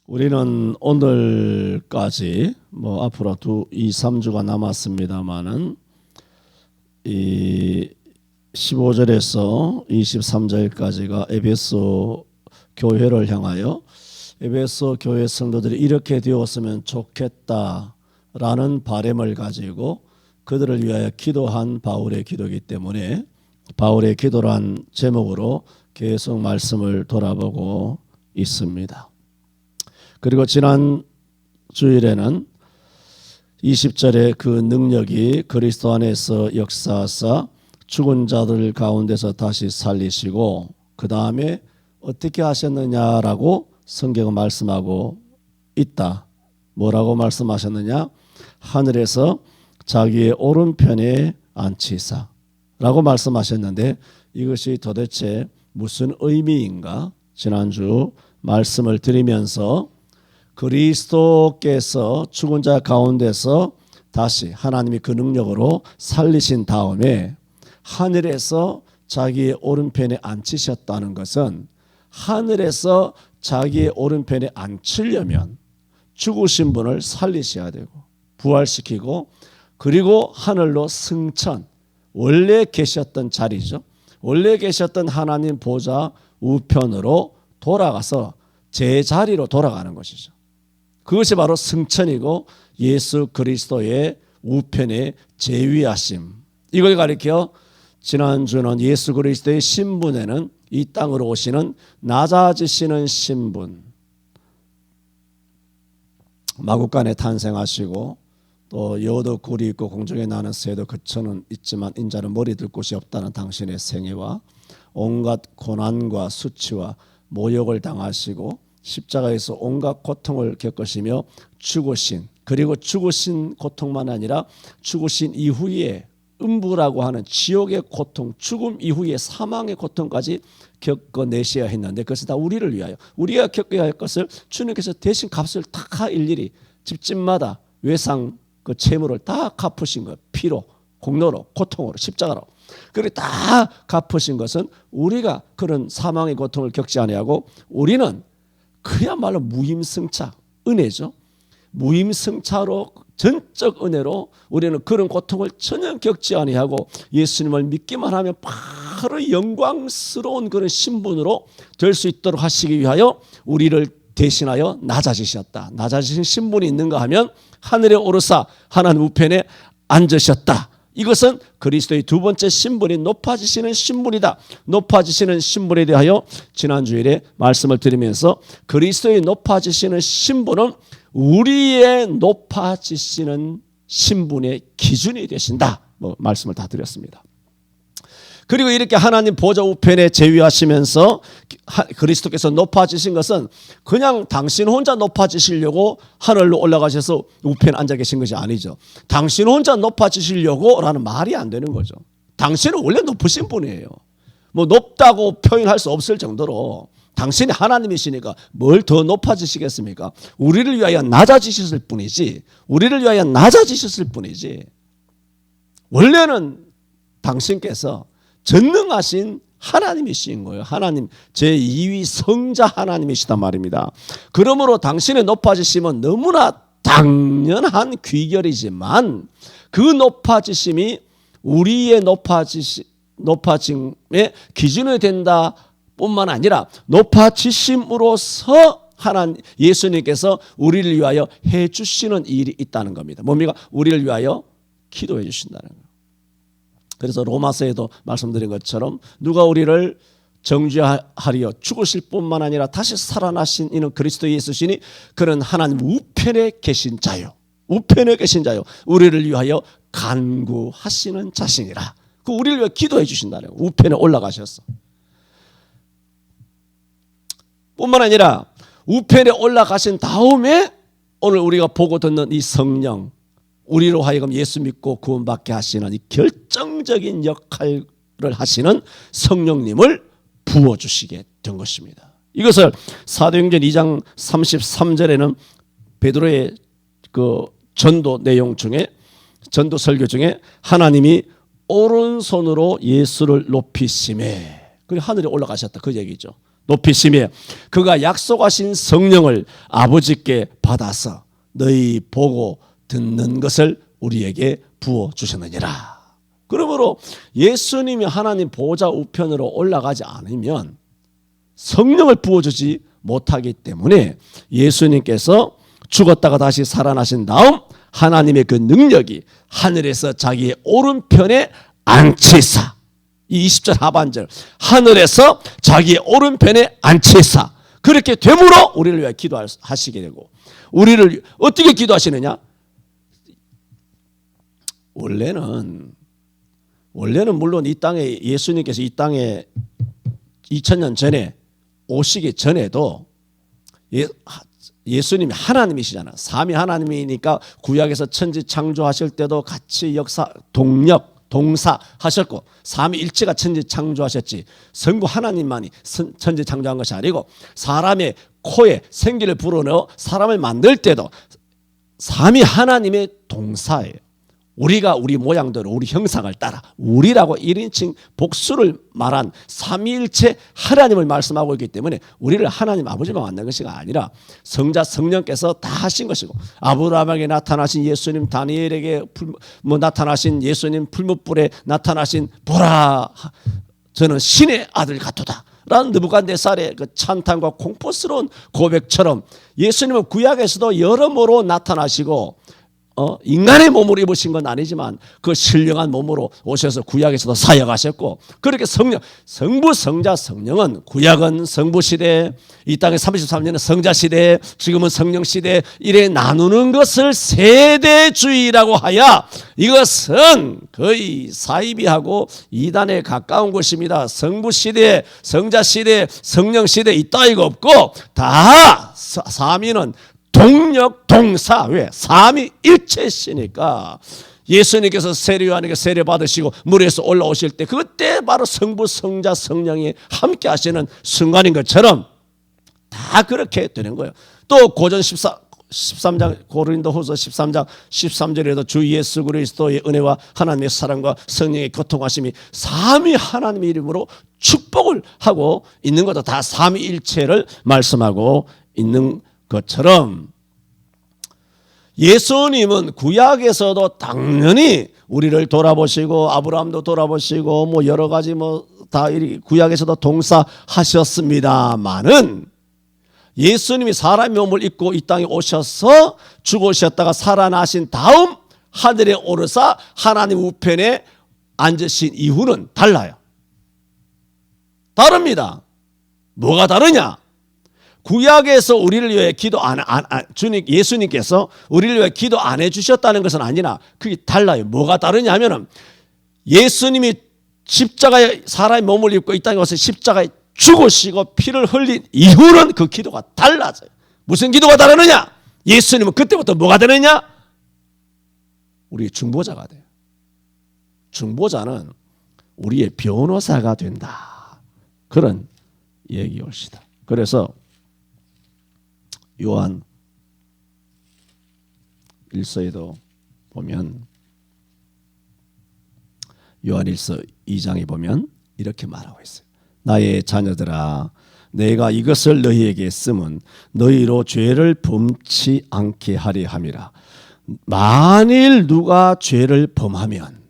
우리는 오늘까지 앞으로 2-3주가 남았습니다만은 이 15절에서 23절까지가 에베소 교회를 향하여 에베소 교회 성도들이 이렇게 되었으면 좋겠다라는 바람을 가지고 그들을 위하여 기도한 바울의 기도이기 때문에 바울의 기도란 제목으로 계속 말씀을 돌아보고 있습니다. 그리고 지난 주일에는 20절에 그 능력이 그리스도 안에서 역사하사 죽은 자들 가운데서 다시 살리시고 그 다음에 어떻게 하셨느냐라고 성경은 말씀하고 있다. 뭐라고 말씀하셨느냐? 하늘에서 자기의 오른편에 앉히사 라고 말씀하셨는데 이것이 도대체 무슨 의미인가? 지난주 말씀을 드리면서 그리스도께서 죽은 자 가운데서 다시 하나님이 그 능력으로 살리신 다음에 하늘에서 자기의 오른편에 앉히셨다는 것은 하늘에서 자기의 오른편에 앉히려면 죽으신 분을 살리셔야 되고 부활시키고 그리고 하늘로 승천, 원래 계셨던 자리죠. 원래 계셨던 하나님 보좌 우편으로 돌아가서 제자리로 돌아가는 것이죠. 그것이 바로 승천이고 예수 그리스도의 우편의 제위하심. 이걸 가리켜 지난주는 예수 그리스도의 신분에는 이 땅으로 오시는 낮아지시는 신분, 마구간에 탄생하시고 또 여도 굴이 있고 공중에 나는 새도 그쳐는 있지만 인자는 머리 들 곳이 없다는 당신의 생애와 온갖 고난과 수치와 모욕을 당하시고 십자가에서 온갖 고통을 겪으시며 죽으신, 그리고 죽으신 고통만 아니라 죽으신 이후에 음부라고 하는 지옥의 고통, 죽음 이후의 사망의 고통까지 겪어내셔야 했는데 그것은 다 우리를 위하여, 우리가 겪어야 할 것을 주님께서 대신 값을 다 일일이 집집마다 외상 그 채무를 다 갚으신 것, 피로, 공로로, 고통으로, 십자가로. 그리고 다 갚으신 것은 우리가 그런 사망의 고통을 겪지 아니하고 우리는 그야말로 무임승차, 은혜죠. 무임승차로 전적 은혜로 우리는 그런 고통을 전혀 겪지 아니하고 예수님을 믿기만 하면 바로 영광스러운 그런 신분으로 될 수 있도록 하시기 위하여 우리를 대신하여 낮아지셨다. 낮아지신 신분이 있는가 하면 하늘에 오르사 하나님 우편에 앉으셨다. 이것은 그리스도의 두 번째 신분이 높아지시는 신분이다. 높아지시는 신분에 대하여 지난 주일에 말씀을 드리면서 그리스도의 높아지시는 신분은 우리의 높아지시는 신분의 기준이 되신다. 말씀을 다 드렸습니다. 그리고 이렇게 하나님 보좌 우편에 제위하시면서 그리스도께서 높아지신 것은 그냥 당신 혼자 높아지시려고 하늘로 올라가셔서 우편에 앉아 계신 것이 아니죠. 당신 혼자 높아지시려고 라는 말이 안 되는 거죠. 당신은 원래 높으신 분이에요. 높다고 표현할 수 없을 정도로 당신이 하나님이시니까 뭘 더 높아지시겠습니까? 우리를 위하여 낮아지셨을 뿐이지, 우리를 위하여 낮아지셨을 뿐이지, 원래는 당신께서 전능하신 하나님이신 거예요. 하나님 제2위 성자 하나님이시단 말입니다. 그러므로 당신의 높아지심은 너무나 당연한 귀결이지만 그 높아지심이 우리의 높아짐의 기준이 된다 뿐만 아니라 높아지심으로서 하나님 예수님께서 우리를 위하여 해주시는 일이 있다는 겁니다. 뭡니까? 우리를 위하여 기도해 주신다는 거예요. 그래서 로마서에도 말씀드린 것처럼 누가 우리를 정죄하리요 죽으실 뿐만 아니라 다시 살아나신 이는 그리스도 예수시니 그는 하나님 우편에 계신 자요, 우편에 계신 자요, 우리를 위하여 간구하시는 자신이라. 그 우리를 위해 기도해 주신다는 거예요. 우편에 올라가셨어. 뿐만 아니라 우편에 올라가신 다음에 오늘 우리가 보고 듣는 이 성령, 우리로 하여금 예수 믿고 구원받게 하시는 이 결정적인 역할을 하시는 성령님을 부어주시게 된 것입니다. 이것을 사도행전 2장 33절에는 베드로의 그 전도 내용 중에, 전도 설교 중에 하나님이 오른손으로 예수를 높이심에, 그리고 하늘에 올라가셨다 그 얘기죠. 높이시며 그가 약속하신 성령을 아버지께 받아서 너희 보고 듣는 것을 우리에게 부어주셨느니라. 그러므로 예수님이 하나님 보좌 우편으로 올라가지 않으면 성령을 부어주지 못하기 때문에 예수님께서 죽었다가 다시 살아나신 다음 하나님의 그 능력이 하늘에서 자기의 오른편에 앉히사, 이 20절 하반절, 하늘에서 자기의 오른편에 앉히사, 그렇게 되므로 우리를 위해 기도하시게 되고, 우리를 어떻게 기도하시느냐? 원래는 물론 이 땅에 예수님께서 이 땅에 2000년 전에 오시기 전에도 예수님이 하나님이시잖아. 삼위 하나님이니까 구약에서 천지 창조하실 때도 같이 동사 하셨고, 삼위일체가 천지 창조하셨지 성부 하나님만이 천지 창조한 것이 아니고 사람의 코에 생기를 불어넣어 사람을 만들 때도 삼위 하나님의 동사예요. 우리가 우리 모양대로 우리 형상을 따라, 우리라고 1인칭 복수를 말한 삼위일체 하나님을 말씀하고 있기 때문에 우리를 하나님 아버지만 만든 것이 아니라 성자 성령께서 다 하신 것이고, 아브라함에게 나타나신 예수님, 다니엘에게 나타나신 예수님, 풀무불에 나타나신 보라 저는 신의 아들 같도다 라는 느부갓네살의 그 찬탄과 공포스러운 고백처럼 예수님은 구약에서도 여러모로 나타나시고 인간의 몸을 입으신 건 아니지만 그 신령한 몸으로 오셔서 구약에서도 사역하셨고, 그렇게 성부 성자 성령은 구약은 성부 시대, 이 땅에 33년은 성자 시대, 지금은 성령 시대, 이래 나누는 것을 세대주의라고 하여 이것은 거의 사이비하고 이단에 가까운 것입니다. 성부 시대, 성자 시대, 성령 시대 이따위가 없고 다 삼위는 동력 동사, 왜? 삼위일체시니까 예수님께서 세례 요한에게 세례 받으시고 물에서 올라오실 때 그때 바로 성부 성자 성령이 함께 하시는 순간인 것처럼 다 그렇게 되는 거예요. 또 고전 13장 고린도후서 13장 13절에도 주 예수 그리스도의 은혜와 하나님의 사랑과 성령의 교통하심이 삼위 하나님의 이름으로 축복을 하고 있는 것도 다 삼위일체를 말씀하고 있는 것처럼 예수님은 구약에서도 당연히 우리를 돌아보시고 아브라함도 돌아보시고 뭐 여러 가지 다 구약에서도 동사하셨습니다만은 예수님이 사람의 몸을 입고 이 땅에 오셔서 죽으셨다가 살아나신 다음 하늘에 오르사 하나님 우편에 앉으신 이후는 달라요. 다릅니다. 뭐가 다르냐? 구약에서 우리를 위해 기도 예수님께서 우리를 위해 기도 안 해주셨다는 것은 아니라 그게 달라요. 뭐가 다르냐면은 예수님이 십자가에 사람의 몸을 입고 이 땅에 와서 십자가에 죽으시고 피를 흘린 이후는 그 기도가 달라져요. 무슨 기도가 다르느냐? 예수님은 그때부터 뭐가 되느냐? 우리의 중보자가 돼요. 중보자는 우리의 변호사가 된다. 그런 얘기입니다. 그래서 요한 1서에도 보면 요한 1서 2장에 보면 이렇게 말하고 있어요. 나의 자녀들아, 내가 이것을 너희에게 쓰면 너희로 죄를 범치 않게 하려 함이라. 만일 누가 죄를 범하면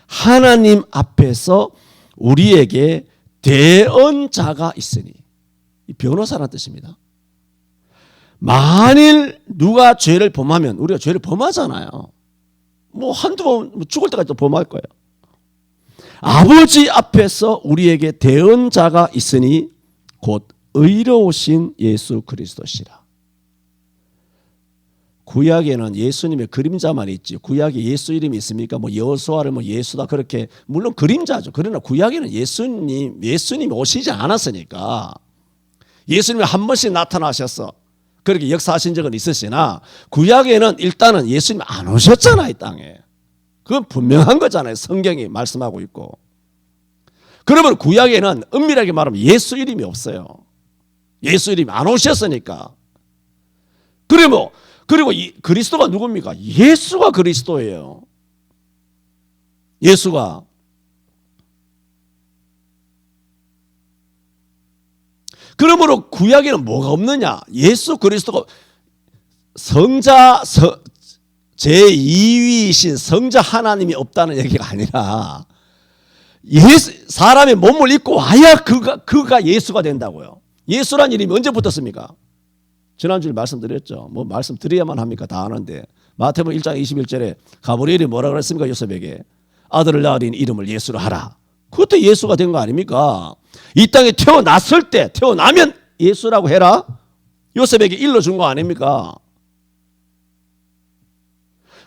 하나님 앞에서 우리에게 대언자가 있으니, 이 변호사라는 뜻입니다. 만일 누가 죄를 범하면, 우리가 죄를 범하잖아요. 뭐 한두 번 죽을 때까지 또 범할 거예요. 아버지 앞에서 우리에게 대언자가 있으니 곧 의로우신 예수 그리스도시라. 구약에는 예수님의 그림자만 있지, 구약에 예수 이름이 있습니까? 뭐 여호수아를 뭐 예수다 그렇게, 물론 그림자죠. 그러나 구약에는 예수님이 오시지 않았으니까 예수님이 한 번씩 나타나셔서 그렇게 역사하신 적은 있으시나 구약에는 일단은 예수님이 안 오셨잖아요, 이 땅에. 그건 분명한 거잖아요. 성경이 말씀하고 있고. 그러면 구약에는 엄밀하게 말하면 예수 이름이 없어요. 예수 이름이 안 오셨으니까. 그리고 그리스도가 누굽니까? 예수가 그리스도예요. 예수가. 그러므로 구약에는 뭐가 없느냐? 예수 그리스도가 성자 제2위이신 성자 하나님이 없다는 얘기가 아니라 사람의 몸을 입고 와야 그가 예수가 된다고요. 예수란 이름이 언제 붙었습니까? 지난주에 말씀드렸죠. 뭐 말씀드려야만 합니까? 다 아는데. 마태복음 1장 21절에 가브리엘이 뭐라 그랬습니까? 요셉에게 아들을 낳으린 이름을 예수로 하라. 그것도 예수가 된 거 아닙니까? 이 땅에 태어났을 때 태어나면 예수라고 해라. 요셉에게 일러준 거 아닙니까?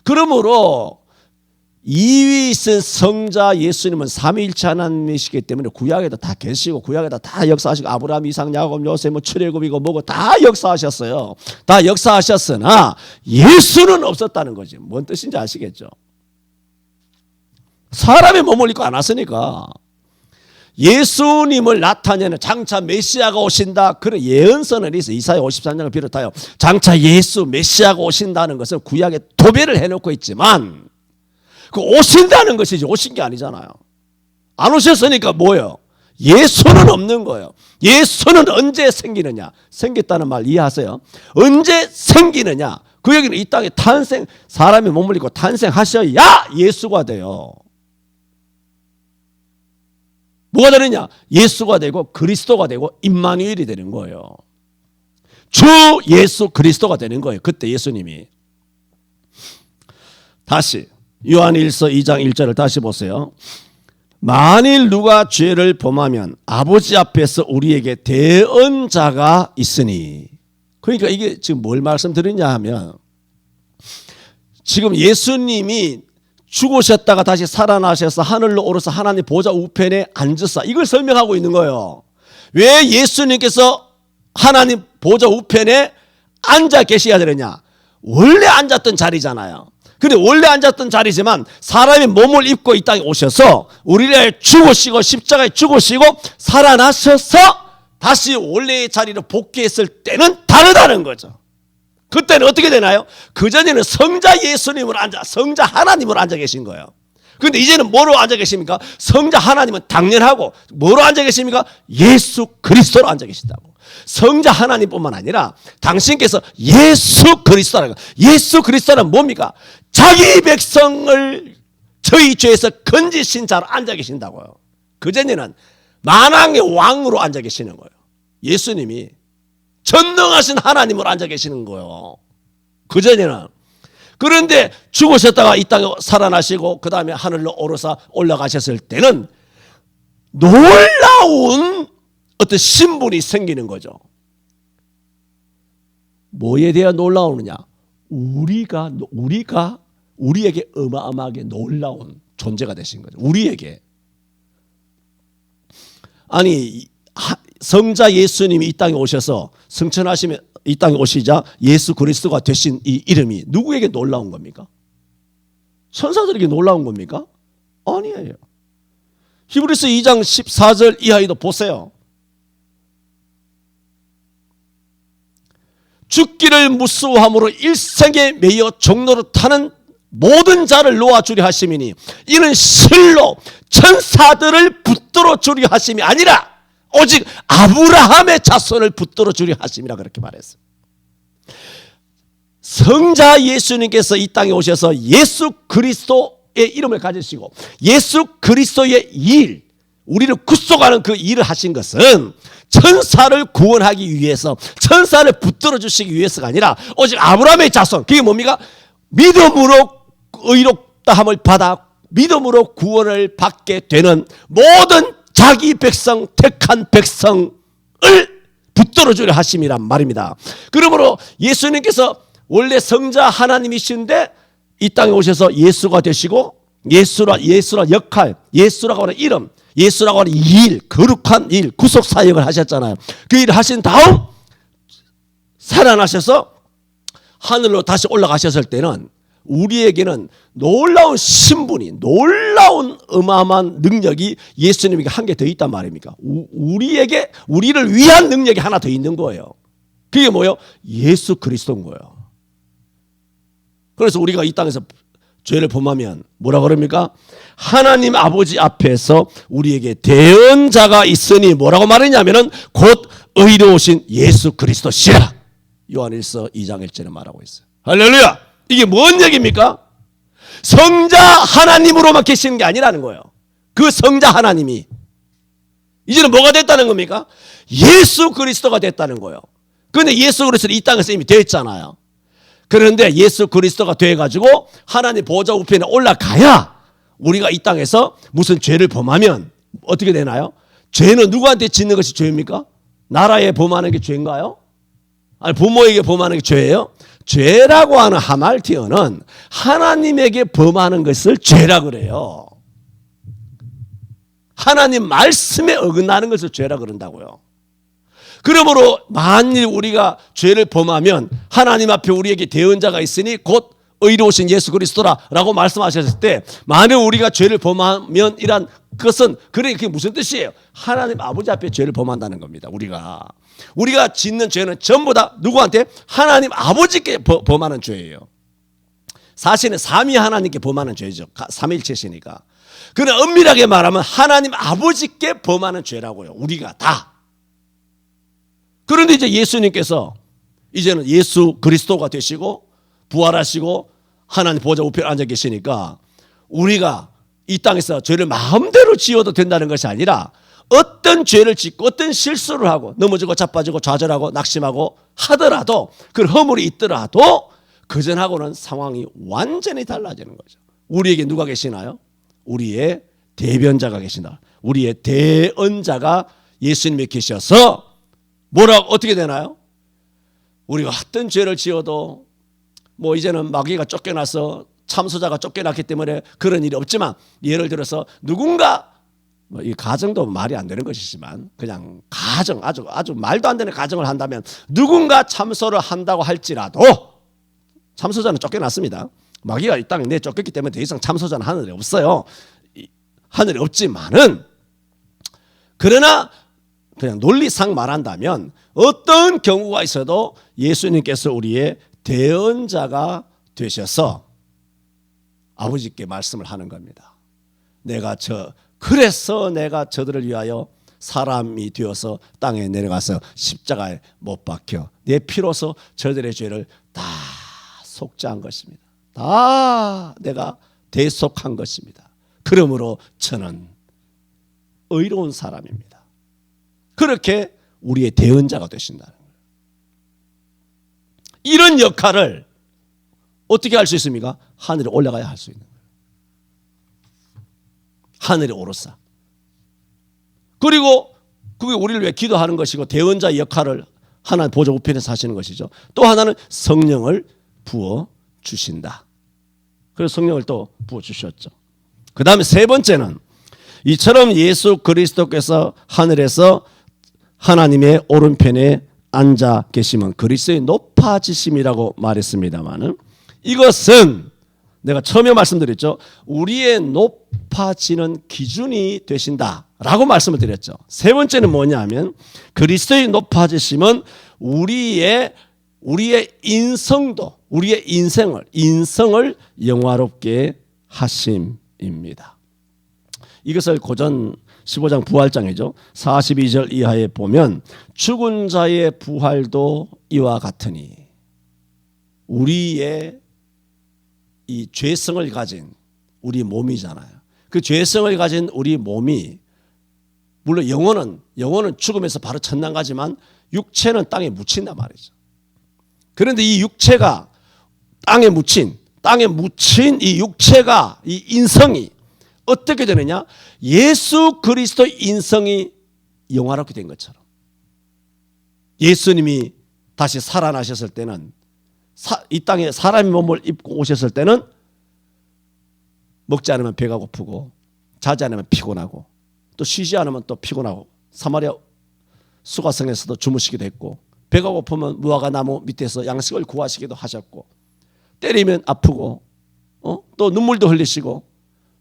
그러므로 2위이신 성자 예수님은 삼위일체 하나님이시기 때문에 구약에도 다 계시고 구약에도 다 역사하시고 아브라함, 이삭, 야곱, 요셉, 뭐 출애굽이고 뭐고 다 역사하셨어요. 다 역사하셨으나 예수는 없었다는 거지. 뭔 뜻인지 아시겠죠? 사람의 몸을 입고 안 왔으니까 예수님을 나타내는 장차 메시아가 오신다. 그런 예언서는 있어. 이사야 53장을 비롯하여 장차 예수 메시아가 오신다는 것을 구약에 도배를 해놓고 있지만 그 오신다는 것이지 오신 게 아니잖아요. 안 오셨으니까 뭐예요? 예수는 없는 거예요. 예수는 언제 생기느냐? 생겼다는 말 이해하세요? 언제 생기느냐? 그 얘기는 이 땅에 사람이 몸을 입고 탄생하셔야 예수가 돼요. 뭐가 되느냐? 예수가 되고 그리스도가 되고 임마누엘이 되는 거예요. 주 예수 그리스도가 되는 거예요. 그때 예수님이. 다시 요한일서 2장 1절을 다시 보세요. 만일 누가 죄를 범하면 아버지 앞에서 우리에게 대언자가 있으니. 그러니까 이게 지금 뭘 말씀드리냐 하면 지금 예수님이 죽으셨다가 다시 살아나셔서 하늘로 오르서 하나님 보좌 우편에 앉으사 이걸 설명하고 있는 거예요. 왜 예수님께서 하나님 보좌 우편에 앉아 계셔야 되느냐? 원래 앉았던 자리잖아요. 근데 원래 앉았던 자리지만 사람의 몸을 입고 이 땅에 오셔서 우리를 죽으시고 십자가에 죽으시고 살아나셔서 다시 원래의 자리로 복귀했을 때는 다르다는 거죠. 그때는 어떻게 되나요? 그전에는 성자 예수님으로 성자 하나님으로 앉아 계신 거예요. 그런데 이제는 뭐로 앉아 계십니까? 성자 하나님은 당연하고 뭐로 앉아 계십니까? 예수 그리스도로 앉아 계신다고. 성자 하나님뿐만 아니라 당신께서 예수 그리스도라는 거예요. 예수 그리스도는 뭡니까? 자기 백성을 저희 죄에서 건지신 자로 앉아 계신다고요. 그전에는 만왕의 왕으로 앉아 계시는 거예요. 예수님이 전능하신 하나님으로 앉아 계시는 거예요. 그전에는. 그런데 죽으셨다가 이 땅에 살아나시고 그 다음에 하늘로 오르사 올라가셨을 때는 놀라운 어떤 신분이 생기는 거죠. 뭐에 대한 놀라우느냐? 우리에게 어마어마하게 놀라운 존재가 되신 거죠. 우리에게. 아니 성자 예수님이 이 땅에 오셔서 승천하시면 이 땅에 오시자 예수 그리스도가 되신 이 이름이 누구에게 놀라운 겁니까? 천사들에게 놀라운 겁니까? 아니에요. 히브리서 2장 14절 이하에도 보세요. 죽기를 무수함으로 일생에 매여 종로로 타는 모든 자를 놓아주려 하심이니 이는 실로 천사들을 붙들어 주려 하심이 아니라 오직 아브라함의 자손을 붙들어 주려 하심이라 그렇게 말했어요. 성자 예수님께서 이 땅에 오셔서 예수 그리스도의 이름을 가지시고 예수 그리스도의 일, 우리를 구속하는 그 일을 하신 것은 천사를 구원하기 위해서, 천사를 붙들어 주시기 위해서가 아니라 오직 아브라함의 자손, 그게 뭡니까? 믿음으로 의롭다함을 받아 믿음으로 구원을 받게 되는 모든 자기 백성, 택한 백성을 붙들어 주려 하심이란 말입니다. 그러므로 예수님께서 원래 성자 하나님이신데 이 땅에 오셔서 예수가 되시고 예수라 역할, 예수라고 하는 이름, 예수라고 하는 일, 거룩한 일, 구속 사역을 하셨잖아요. 그 일을 하신 다음 살아나셔서 하늘로 다시 올라가셨을 때는 우리에게는 놀라운 신분이, 놀라운 어마어마한 능력이 예수님에게 한 개 더 있단 말입니까? 우리를 위한 능력이 하나 더 있는 거예요. 그게 뭐예요? 예수 그리스도인 거예요. 그래서 우리가 이 땅에서 죄를 범하면 뭐라 그럽니까? 하나님 아버지 앞에서 우리에게 대언자가 있으니 뭐라고 말했냐면은 곧 의로우신 예수 그리스도시라. 요한일서 2장 1절에 말하고 있어요. 할렐루야. 이게 뭔 얘기입니까? 성자 하나님으로만 계시는 게 아니라는 거예요. 그 성자 하나님이 이제는 뭐가 됐다는 겁니까? 예수 그리스도가 됐다는 거예요. 그런데 예수 그리스도는 이 땅에서 이미 되어 있잖아요. 그런데 예수 그리스도가 돼가지고 하나님 보좌 우편에 올라가야 우리가 이 땅에서 무슨 죄를 범하면 어떻게 되나요? 죄는 누구한테 짓는 것이 죄입니까? 나라에 범하는 게 죄인가요? 아니, 부모에게 범하는 게 죄예요? 죄라고 하는 하말티어는 하나님에게 범하는 것을 죄라 그래요. 하나님 말씀에 어긋나는 것을 죄라 그런다고요. 그러므로 만일 우리가 죄를 범하면 하나님 앞에 우리에게 대언자가 있으니 곧 의로우신 예수 그리스도라라고 말씀하셨을 때, 만일 우리가 죄를 범하면 이란 것은 그게 무슨 뜻이에요? 하나님 아버지 앞에 죄를 범한다는 겁니다. 우리가 짓는 죄는 전부 다 누구한테? 하나님 아버지께 범하는 죄예요. 사실은 삼위 하나님께 범하는 죄죠. 삼위일체시니까. 그러나 엄밀하게 말하면 하나님 아버지께 범하는 죄라고요. 우리가 다. 그런데 이제 예수님께서 이제는 예수 그리스도가 되시고 부활하시고 하나님 보좌 우편에 앉아 계시니까 우리가 이 땅에서 죄를 마음대로 지어도 된다는 것이 아니라 어떤 죄를 짓고 어떤 실수를 하고 넘어지고 자빠지고 좌절하고 낙심하고 하더라도 그 허물이 있더라도 그전하고는 상황이 완전히 달라지는 거죠. 우리에게 누가 계시나요? 우리의 대변자가 계신다. 우리의 대언자가 예수님이 계셔서 어떻게 되나요? 우리가 어떤 죄를 지어도 뭐 이제는 마귀가 쫓겨나서 참소자가 쫓겨났기 때문에 그런 일이 없지만, 예를 들어서 누군가 이 가정도 말이 안 되는 것이지만 그냥 가정 아주 말도 안 되는 가정을 한다면 누군가 참소를 한다고 할지라도 참소자는 쫓겨났습니다. 마귀가 이 땅에 내쫓겼기 때문에 더 이상 참소자는 하늘에 없어요. 하늘에 없지만은 그러나 그냥 논리상 말한다면 어떤 경우가 있어도 예수님께서 우리의 대언자가 되셔서 아버지께 말씀을 하는 겁니다. 그래서 내가 저들을 위하여 사람이 되어서 땅에 내려가서 십자가에 못 박혀 내 피로서 저들의 죄를 다 속죄한 것입니다. 다 내가 대속한 것입니다. 그러므로 저는 의로운 사람입니다. 그렇게 우리의 대언자가 되신다는 거예요. 이런 역할을 어떻게 할 수 있습니까? 하늘에 올라가야 할 수 있는 거예요. 하늘에 오르사. 그리고 그게 우리를 위해 기도하는 것이고 대언자 역할을 하나님 보좌 우편에서 하시는 것이죠. 또 하나는 성령을 부어주신다. 그래서 성령을 또 부어주셨죠. 그 다음에 세 번째는 이처럼 예수 그리스도께서 하늘에서 하나님의 오른편에 앉아 계시면 그리스도의 높아지심이라고 말했습니다만, 이것은 내가 처음에 말씀드렸죠. 우리의 높아지는 기준이 되신다라고 말씀을 드렸죠. 세 번째는 뭐냐 하면 그리스도의 높아지심은 우리의 인성도, 우리의 인성을 영화롭게 하심입니다. 이것을 고전 15장 부활장이죠. 42절 이하에 보면 죽은 자의 부활도 이와 같으니, 우리의 이 죄성을 가진 우리 몸이잖아요. 그 죄성을 가진 우리 몸이, 물론 영혼은 죽음에서 바로 천당 가지만 육체는 땅에 묻힌단 말이죠. 그런데 이 육체가 땅에 묻힌 이 육체가, 이 인성이 어떻게 되느냐? 예수 그리스도 인성이 영화롭게 된 것처럼, 예수님이 다시 살아나셨을 때는, 이 땅에 사람의 몸을 입고 오셨을 때는 먹지 않으면 배가 고프고 자지 않으면 피곤하고 또 쉬지 않으면 또 피곤하고 사마리아 수가성에서도 주무시기도 했고, 배가 고프면 무화과 나무 밑에서 양식을 구하시기도 하셨고, 때리면 아프고 또 눈물도 흘리시고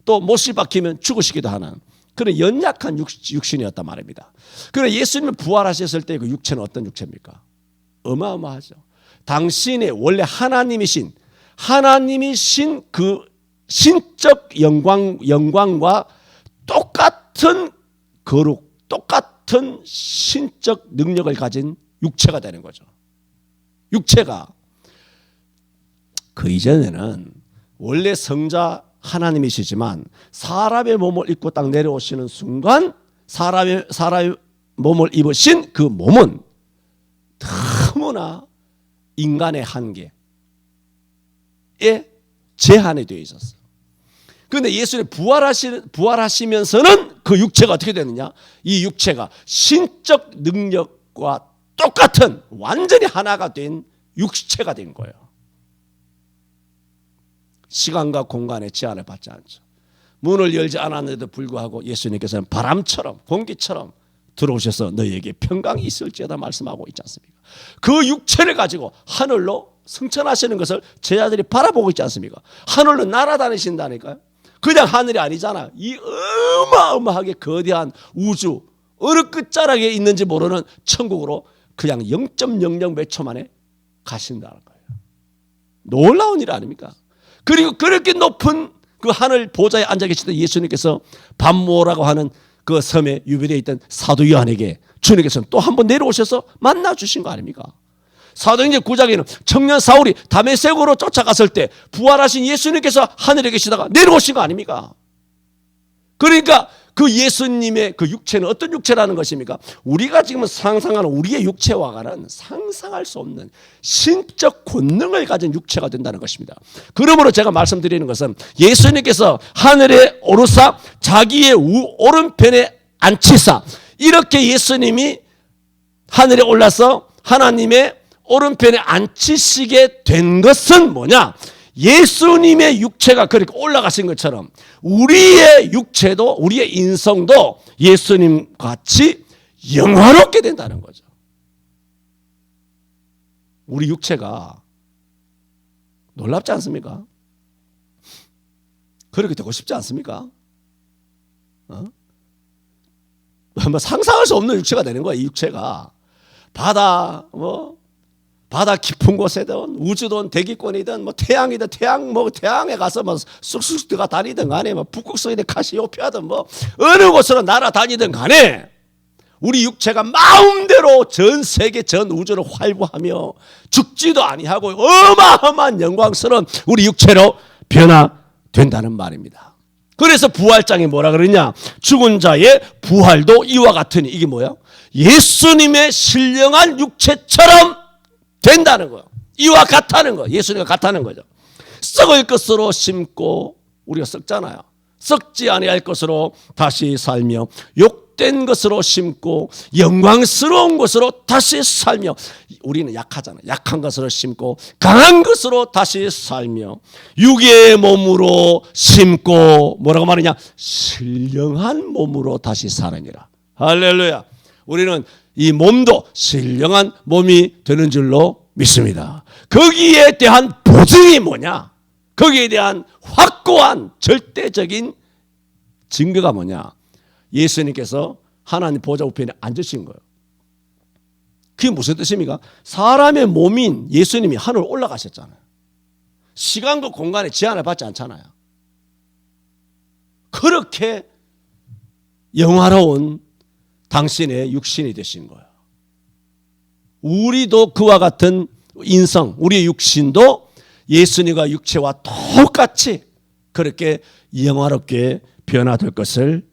또 못이 박히면 죽으시기도 하는 그런 연약한 육신이었단 말입니다. 그런데 예수님이 부활하셨을 때 그 육체는 어떤 육체입니까? 어마어마하죠. 당신의 원래 하나님이신 그 신적 영광과 똑같은 거룩, 똑같은 똑같은 신적 능력을 가진 육체가 되는 거죠. 육체가 그 이전에는 원래 성자 하나님이시지만 사람의 몸을 입고 딱 내려오시는 순간 사람의 몸을 입으신 그 몸은 너무나 인간의 한계에 제한이 되어 있었어요. 그런데 예수님 부활하시면서는 그 육체가 어떻게 되느냐? 이 육체가 신적 능력과 똑같은 완전히 하나가 된 육체가 된 거예요. 시간과 공간의 제한을 받지 않죠. 문을 열지 않았는데도 불구하고 예수님께서는 바람처럼 공기처럼 들어오셔서 너희에게 평강이 있을지어다 말씀하고 있지 않습니까? 그 육체를 가지고 하늘로 승천하시는 것을 제자들이 바라보고 있지 않습니까? 하늘로 날아다니신다니까요. 그냥 하늘이 아니잖아. 이 어마어마하게 거대한 우주 어느 끝자락에 있는지 모르는 천국으로 그냥 0.00 몇 초 만에 가신다는 거예요. 놀라운 일 아닙니까? 그리고 그렇게 높은 그 하늘 보좌에 앉아 계시던 예수님께서 반모라고 하는 그 섬에 유배되어 있던 사도 요한에게 주님께서는 또 한 번 내려오셔서 만나 주신 거 아닙니까? 사도행전 9장에는 청년 사울이 다메섹으로 쫓아갔을 때 부활하신 예수님께서 하늘에 계시다가 내려오신 거 아닙니까? 그러니까 그 예수님의 그 육체는 어떤 육체라는 것입니까? 우리가 지금 상상하는 우리의 육체와는 상상할 수 없는 신적 권능을 가진 육체가 된다는 것입니다. 그러므로 제가 말씀드리는 것은 예수님께서 하늘에 오르사 자기의 오른편에 앉히사, 이렇게 예수님이 하늘에 올라서 하나님의 오른편에 앉히시게 된 것은 뭐냐? 예수님의 육체가 그렇게 올라가신 것처럼 우리의 육체도, 우리의 인성도 예수님 같이 영화롭게 된다는 거죠. 우리 육체가 놀랍지 않습니까? 그렇게 되고 싶지 않습니까? 뭐 상상할 수 없는 육체가 되는 거야. 이 육체가 바다 깊은 곳에든 우주든 대기권이든 태양이든 태양에 가서 쑥쑥 들어가 다니든 간에 북극성이든 카시오페아든 어느 곳으로 날아다니든 간에 우리 육체가 마음대로 전 세계 전 우주를 활보하며 죽지도 아니하고 어마어마한 영광스러운 우리 육체로 변화된다는 말입니다. 그래서 부활장에 뭐라 그러냐? 죽은 자의 부활도 이와 같으니, 이게 뭐야? 예수님의 신령한 육체처럼 된다는 거예요. 이와 같다는 거. 예수님과 같다는 거죠. 썩을 것으로 심고, 우리가 썩잖아요. 썩지 아니할 것으로 다시 살며, 욕된 것으로 심고 영광스러운 것으로 다시 살며, 우리는 약하잖아요. 약한 것으로 심고 강한 것으로 다시 살며, 육의 몸으로 심고 뭐라고 말하냐? 신령한 몸으로 다시 살으니라. 할렐루야. 우리는 이 몸도 신령한 몸이 되는 줄로 믿습니다. 거기에 대한 보증이 뭐냐? 거기에 대한 확고한 절대적인 증거가 뭐냐? 예수님께서 하나님 보좌 우편에 앉으신 거예요. 그게 무슨 뜻입니까? 사람의 몸인 예수님이 하늘 올라가셨잖아요. 시간과 공간에 제한을 받지 않잖아요. 그렇게 영화로운 당신의 육신이 되신 거예요. 우리도 그와 같은 인성, 우리의 육신도 예수님과 육체와 똑같이 그렇게 영화롭게 변화될 것을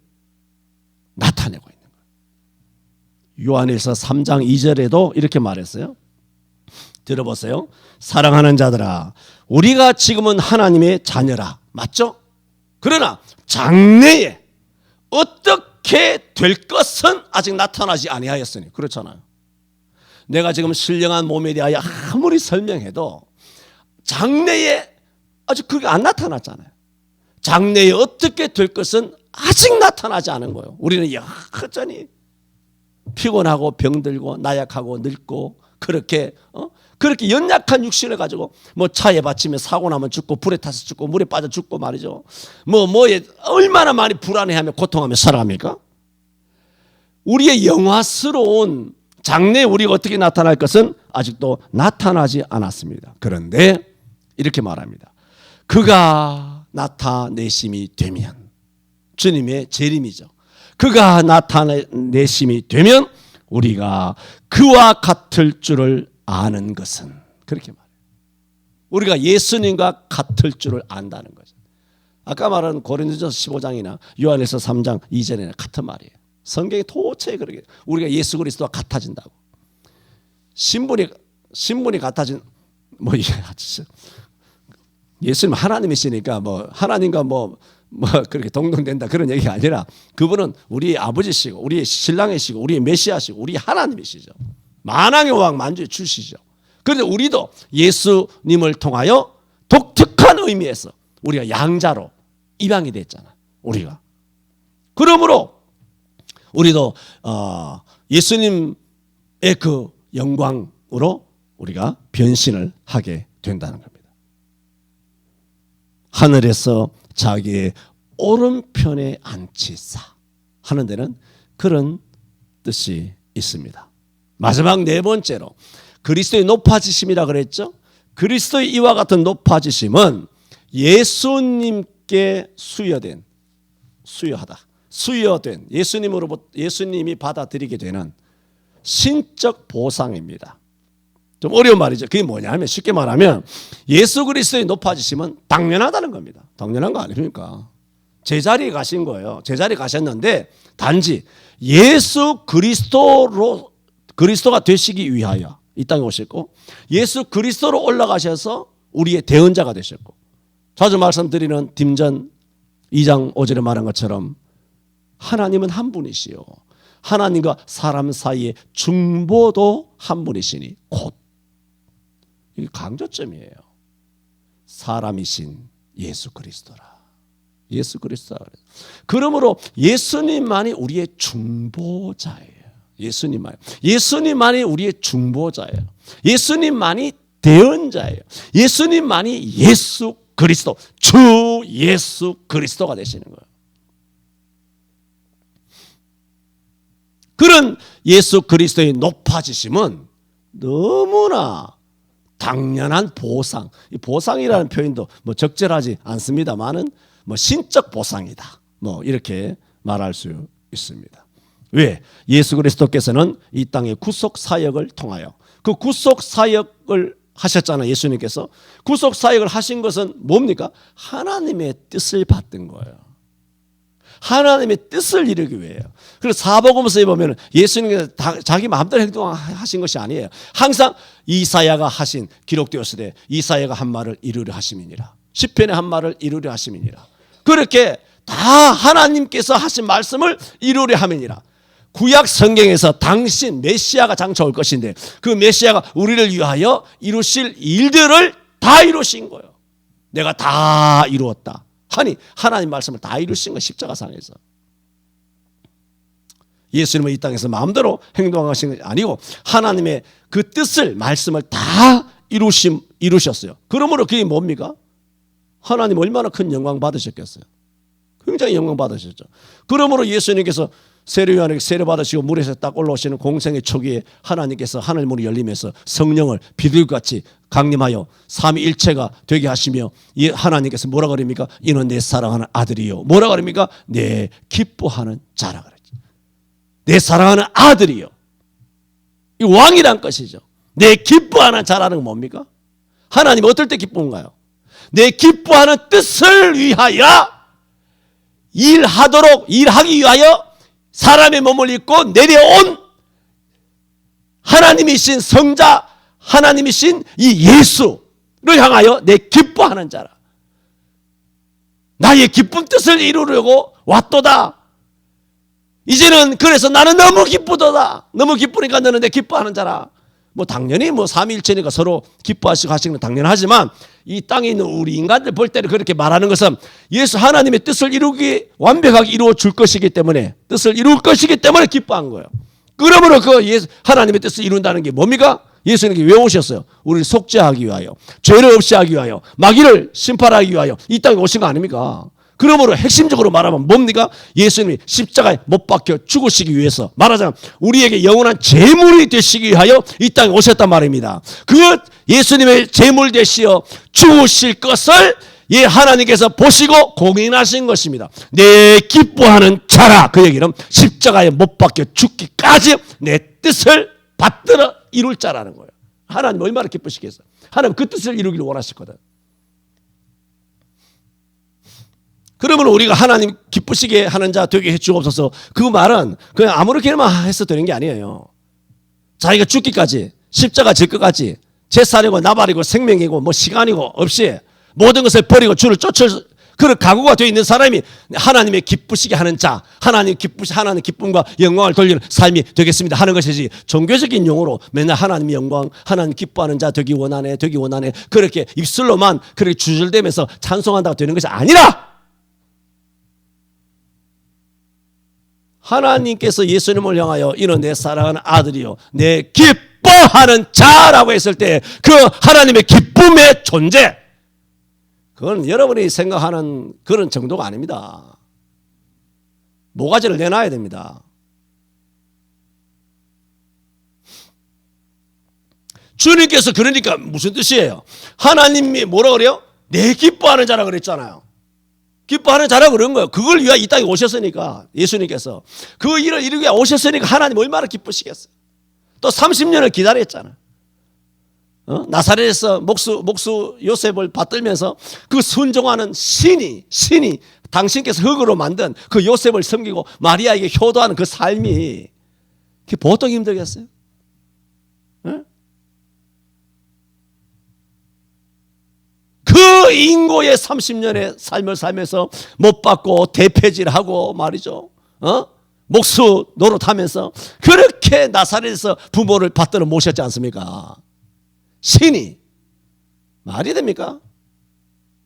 나타내고 있는 거예요. 요한일서 3장 2절에도 이렇게 말했어요. 들어보세요. 사랑하는 자들아, 우리가 지금은 하나님의 자녀라. 맞죠? 그러나 장래에 어떻게 될 것은 아직 나타나지 아니하였으니. 그렇잖아요. 내가 지금 신령한 몸에 대하여 아무리 설명해도 장래에 아직 그게 안 나타났잖아요. 장래에 어떻게 될 것은 아직 나타나지 않은 거예요. 우리는 여전히 피곤하고 병들고 나약하고 늙고 그렇게 연약한 육신을 가지고 차에 받치면 사고 나면 죽고 불에 타서 죽고 물에 빠져 죽고 말이죠. 뭐에 얼마나 많이 불안해하며 고통하며 살아갑니까? 우리의 영화스러운 장래에 우리가 어떻게 나타날 것은 아직도 나타나지 않았습니다. 그런데 이렇게 말합니다. 그가 나타내심이 되면, 주님의 재림이죠. 그가 나타내심이 되면 우리가 그와 같을 줄을 아는 것은, 그렇게 말해요. 우리가 예수님과 같을 줄을 안다는 거죠. 아까 말한 고린도전서 15장이나 요한일서 3장 이전에는 같은 말이에요. 성경이 도처에 그러게 우리가 예수 그리스도와 같아진다고. 신분이 같아진 예수님 하나님이시니까 하나님과 그렇게 동등된다 그런 얘기가 아니라 그분은 우리의 아버지시고 우리의 신랑이시고 우리의 메시아시고 우리 하나님이시죠. 만왕의 왕 만주의 주시죠. 그런데 우리도 예수님을 통하여 독특한 의미에서 우리가 양자로 입양이 됐잖아. 우리가. 그러므로 우리도 예수님의 그 영광으로 우리가 변신을 하게 된다는 겁니다. 하늘에서 자기의 오른편에 앉히사 하는 데는 그런 뜻이 있습니다. 마지막 네 번째로 그리스도의 높아지심이라 그랬죠. 그리스도의 이와 같은 높아지심은 예수님께 수여된 예수님이 받아들이게 되는 신적 보상입니다. 좀 어려운 말이죠. 그게 뭐냐면 쉽게 말하면 예수 그리스도의 높아지심은 당연하다는 겁니다. 당연한 거 아닙니까? 제자리에 가신 거예요. 제자리에 가셨는데 단지 예수 그리스도가 되시기 위하여 이 땅에 오셨고 예수 그리스도로 올라가셔서 우리의 대언자가 되셨고 자주 말씀드리는 딤전 2장 5절에 말한 것처럼 하나님은 한 분이시요 하나님과 사람 사이의 중보도 한 분이시니 곧 이게 강조점이에요. 사람이신 예수 그리스도라. 예수 그리스도라. 그러므로 예수님만이 우리의 중보자예요. 예수님만이 우리의 중보자예요. 예수님만이 대언자예요. 예수님만이 예수 그리스도, 주 예수 그리스도가 되시는 거예요. 그런 예수 그리스도의 높아지심은 너무나 당연한 보상. 이 보상이라는 표현도 적절하지 않습니다만은 신적 보상이다. 이렇게 말할 수 있습니다. 왜? 예수 그리스도께서는 이 땅의 구속 사역을 통하여 그 구속 사역을 하셨잖아요. 예수님께서 구속 사역을 하신 것은 뭡니까? 하나님의 뜻을 받든 거예요. 하나님의 뜻을 이루기 위해요. 그래서 사복음서에 보면 예수님께서 자기 마음대로 행동하신 것이 아니에요. 항상 이사야가 하신 기록되었으되 이사야가 한 말을 이루려 하심이니라. 시편의 한 말을 이루려 하심이니라. 그렇게 다 하나님께서 하신 말씀을 이루려 함이니라. 구약 성경에서 당신 메시아가 장차 올 것인데 그 메시아가 우리를 위하여 이루실 일들을 다 이루신 거예요. 내가 다 이루었다 하니 하나님 말씀을 다 이루신 거예요. 십자가상에서. 예수님은 이 땅에서 마음대로 행동하신 것이 아니고 하나님의 그 뜻을 말씀을 다 이루셨어요. 그러므로 그게 뭡니까? 하나님 얼마나 큰 영광 받으셨겠어요. 굉장히 영광 받으셨죠. 그러므로 예수님께서 세례요한에게 세례 받으시고 물에서 딱 올라오시는 공생의 초기에 하나님께서 하늘문이 열리면서 성령을 비둘기같이 강림하여 삼위일체가 되게 하시며 하나님께서 뭐라 그럽니까? 이는 내 사랑하는 아들이요. 뭐라 그럽니까? 내 기뻐하는 자라 그랬죠. 내 사랑하는 아들이요. 이 왕이란 것이죠. 내 기뻐하는 자라는 건 뭡니까? 하나님 어떨 때 기쁜가요? 내 기뻐하는 뜻을 위하여 일하기 위하여 사람의 몸을 입고 내려온 하나님이신 성자, 하나님이신 이 예수를 향하여 내 기뻐하는 자라. 나의 기쁜 뜻을 이루려고 왔도다. 이제는 그래서 나는 너무 기쁘도다. 너무 기쁘니까 너는 내 기뻐하는 자라. 당연히 삼위일체니까 서로 기뻐하시고 하시는 건 당연하지만 이 땅에 있는 우리 인간들 볼 때는 그렇게 말하는 것은 예수 하나님의 뜻을 완벽하게 이루어 줄 것이기 때문에 뜻을 이룰 것이기 때문에 기뻐한 거예요. 그러므로 하나님의 뜻을 이룬다는 게 뭡니까? 예수님께 왜 오셨어요? 우리를 속죄하기 위하여, 죄를 없이 하기 위하여, 마귀를 심판하기 위하여 이 땅에 오신 거 아닙니까? 그러므로 핵심적으로 말하면 뭡니까? 예수님이 십자가에 못 박혀 죽으시기 위해서 말하자면 우리에게 영원한 제물이 되시기 위하여 이 땅에 오셨단 말입니다. 그 예수님의 제물 되시어 죽으실 것을 예, 하나님께서 보시고 공인하신 것입니다. 내 기뻐하는 자라. 그 얘기는 십자가에 못 박혀 죽기까지 내 뜻을 받들어 이룰 자라는 거예요. 하나님 얼마나 기쁘시겠어요. 하나님 그 뜻을 이루기를 원하시거든. 그러면 우리가 하나님 기쁘시게 하는 자 되게 해주옵소서. 그 말은 그냥 아무렇게나 해서 되는 게 아니에요. 자기가 죽기까지, 십자가 질 것까지 제살이고 나발이고 생명이고 뭐 시간이고 없이 모든 것을 버리고 주를 쫓을 그런 각오가 되어 있는 사람이 하나님의 기쁘시게 하는 자, 하나님 기쁨과 영광을 돌리는 삶이 되겠습니다 하는 것이지, 종교적인 용어로 맨날 하나님의 영광, 하나님 기뻐하는 자 되기 원하네 그렇게 입술로만 그렇게 주절대면서 찬송한다고 되는 것이 아니라, 하나님께서 예수님을 향하여 이는 내 사랑하는 아들이요 내 기뻐하는 자라고 했을 때 그 하나님의 기쁨의 존재, 그건 여러분이 생각하는 그런 정도가 아닙니다. 모가지를 내놔야 됩니다. 주님께서 그러니까 무슨 뜻이에요? 하나님이 뭐라 그래요? 내 기뻐하는 자라 그랬잖아요. 기뻐하는 자라 그런 거예요. 그걸 위하여 이 땅에 오셨으니까, 예수님께서 그 일을 이루기 위해 오셨으니까 하나님 얼마나 기쁘시겠어요. 또 30년을 기다렸잖아요. 나사렛에서 목수 요셉을 받들면서 그 순종하는 신이 당신께서 흙으로 만든 그 요셉을 섬기고 마리아에게 효도하는 그 삶이 그게 보통 힘들겠어요? 그 인고의 30년의 삶을 살면서 못 받고 대패질하고 말이죠. 목수 노릇하면서 그렇게 나사렛에서 부모를 받들어 모셨지 않습니까? 신이 말이 됩니까?